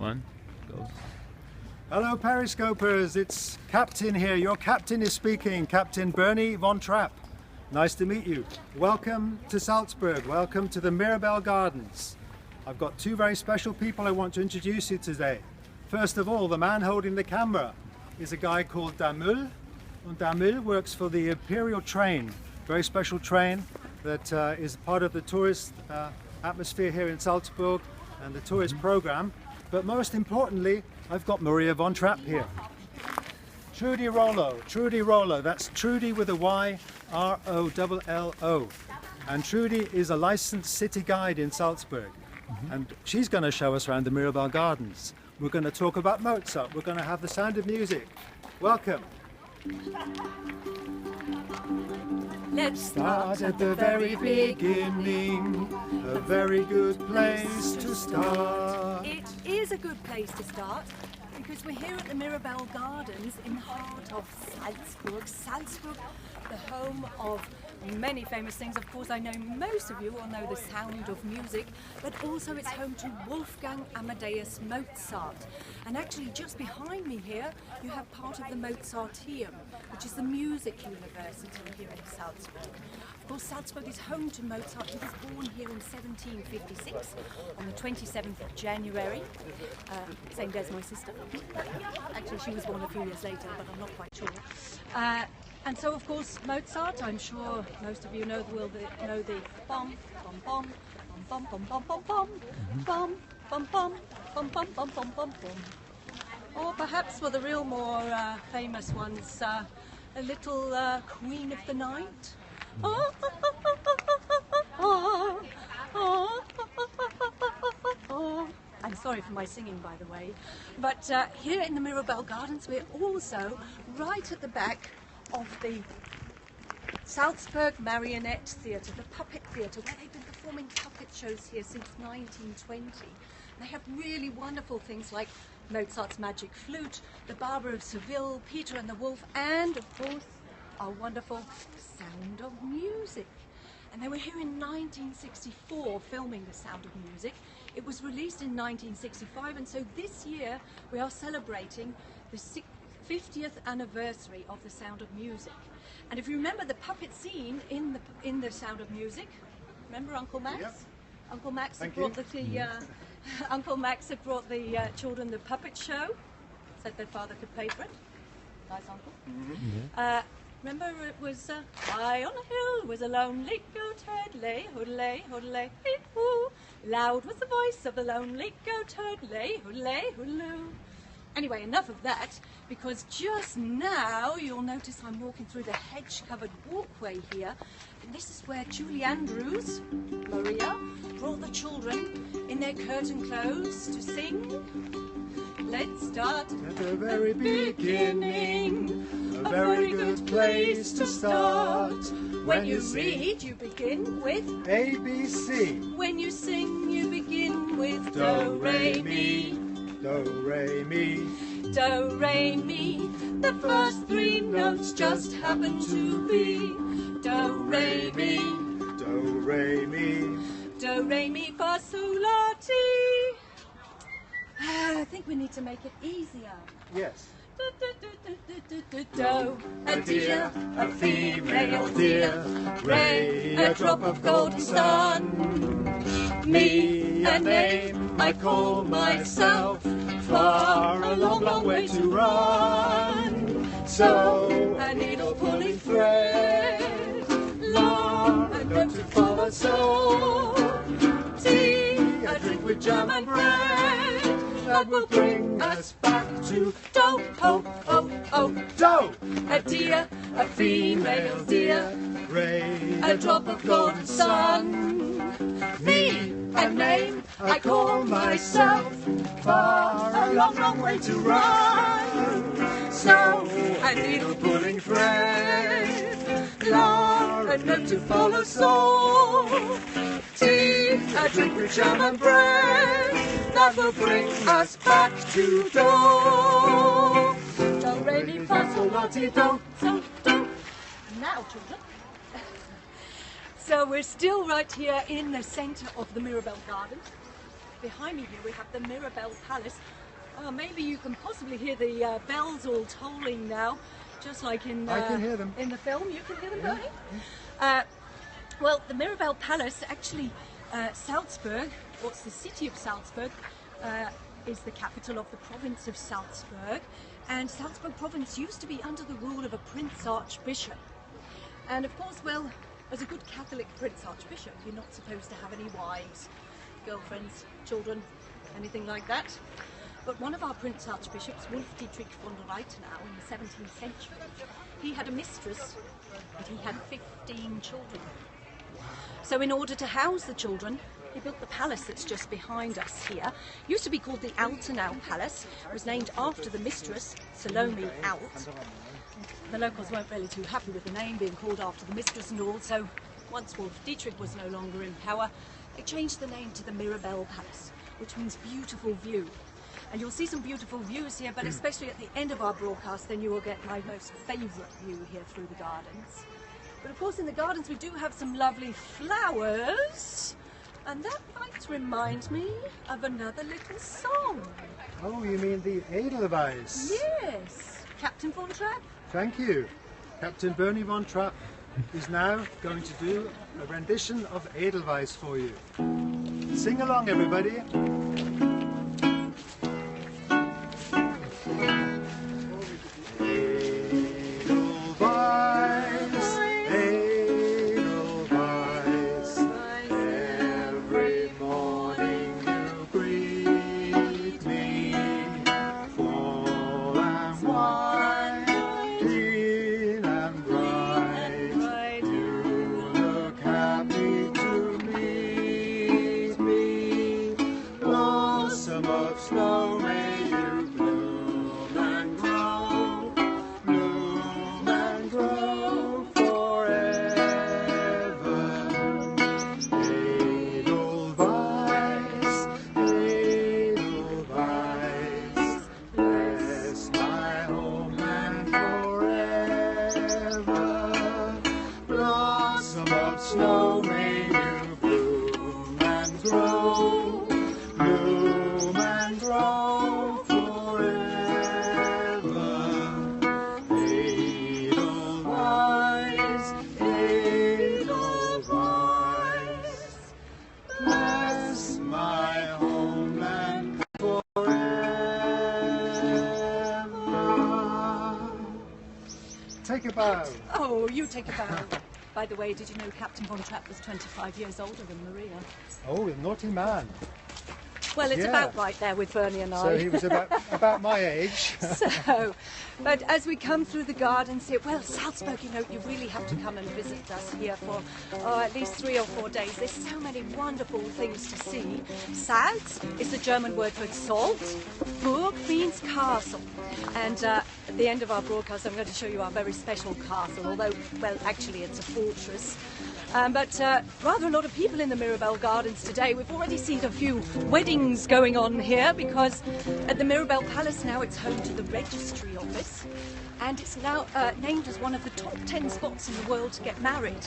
One, go. Hello Periscopers, it's Captain here. Your captain is speaking, Captain Bernie von Trapp. Nice to meet you. Welcome to Salzburg, welcome to the Mirabell Gardens. I've got two very special people I want to introduce you today. First of all, the man holding the camera is a guy called Damül. And Damül works for the Imperial train, very special train that is part of the tourist atmosphere here in Salzburg and the tourist program. But most importantly, I've got Maria von Trapp here. Trudy Rollo, that's Trudy with a Y, R-O-L-L-O. And Trudy is a licensed city guide in Salzburg. And she's going to show us around the Mirabell Gardens. We're going to talk about Mozart, we're going to have the sound of music. Welcome. Let's Start at the very beginning, a very good place to start. It is a good place to start because we're here at the Mirabell Gardens in the heart of Salzburg. Salzburg, the home of many famous things. Of course, I know most of you will know the Sound of Music, but also it's home to Wolfgang Amadeus Mozart. And actually just behind me here, you have part of the Mozarteum, which is the music university here in Salzburg. Of course, Salzburg is home to Mozart. He was born here in 1756 on the 27th of January, same day as my sister. Actually, she was born a few years later, but I'm not quite sure. And so, of course, Mozart, I'm sure most of you know the bum, bum, bum, bum, bum, bum, bum, bum, bum, bum, bum, bum, bum, bum, bum, bum, bum. Or perhaps for the real more famous ones, a little Queen of the Night. I'm sorry for my singing, by the way. But here in the Mirabell Gardens, we're also right at the back of the Salzburg Marionette Theatre, the puppet theatre, where they've been performing puppet shows here since 1920. They have really wonderful things like Mozart's Magic Flute, the Barber of Seville, Peter and the Wolf, and of course our wonderful Sound of Music. And they were here in 1964 filming the Sound of Music. It was released in 1965, and so this year we are celebrating the 50th anniversary of the Sound of Music. And if you remember the puppet scene in the Sound of Music, remember Uncle Max? Yep. Uncle Max had brought Uncle Max had brought the children the puppet show, said their father could pay for it. Nice uncle. Remember it was high on a hill was a lonely goatherd lay, hoodlay, hoodlay, hee-hoo. Loud was the voice of the lonely goatherd lay, hoodlay, hoodloo. Anyway, enough of that, because just now you'll notice I'm walking through the hedge-covered walkway here. And this is where Julie Andrews, Maria, brought the children in their curtain clothes to sing. Let's start At the very beginning, a very good place to start. When you read, you begin with A, B, C. When you sing, you begin with Do, re, mi. Do, re, mi. Do, re, mi. The first three notes just happen to be Do, re, mi. Do, re, mi. Do, re, mi, fa, sol, la, ti. I think we need to make it easier. Yes. Do, A deer, a female deer. Ray, a drop of golden sun. Me, a name I call myself. Far, a long, long way to run. So, a needle pulling thread. La, a note to follow. So, tea, a drink with jam and bread. That will bring us back to do, ho, ho, ho, do. a deer, A female deer, Ray, a drop of golden sun. me, a name I call myself. Far, a long, long way to run. So, a needle pulling thread. La, a note to follow. So, tea, a drink with jam and bread. That will bring us back to do. Do, re, mi, fa, sol, la, ti, do. So, do. Now, children. So we're still right here in the centre of the Mirabell Gardens. behind me here we have the Mirabell Palace. Maybe you can possibly hear the bells all tolling now, just like in I can hear them. in the film. You can hear them, Bernie? Well, the Mirabell Palace, actually, Salzburg, or it's the city of Salzburg, is the capital of the province of Salzburg. And Salzburg province used to be under the rule of a Prince Archbishop. And of course, well, as a good Catholic Prince Archbishop, you're not supposed to have any wives, girlfriends, children, anything like that. But one of our Prince Archbishops, Wolf Dietrich von Reithenau, in the 17th century, he had a mistress and he had 15 children. So in order to house the children, he built the palace that's just behind us here. It used to be called the Altenau Palace. It was named after the mistress, Salome Alt. The locals weren't really too happy with the name being called after the mistress and all, so once Wolf Dietrich was no longer in power, they changed the name to the Mirabell Palace, which means beautiful view. And you'll see some beautiful views here, but especially at the end of our broadcast, then you will get my most favourite view here through the gardens. But of course in the gardens we do have some lovely flowers, and that might remind me of another little song. Oh, you mean the Edelweiss? Yes, Captain Von Trapp. Thank you. Captain Bernie Von Trapp is now going to do a rendition of Edelweiss for you. Sing along, everybody. Snow may you bloom and grow, bloom and grow forever. Edelweiss, Edelweiss, bless my homeland forever. Take a bow. Oh, you take a bow. By the way, did you know Captain Von Trapp was 25 years older than Maria? Oh, a naughty man. Well, it's Yeah. about right there with Bernie and I. So he was about my age. So, but as we come through the gardens here, well, Salzburg, you know, you really have to come and visit us here for at least 3 or 4 days. There's so many wonderful things to see. Salz is the German word for salt. Burg means castle. And at the end of our broadcast, I'm going to show you our very special castle, although, well, actually it's a fortress. But rather a lot of people in the Mirabell Gardens today. We've already seen a few weddings going on here because at the Mirabell Palace now it's home to the registry office, and it's now named as one of the top 10 spots in the world to get married.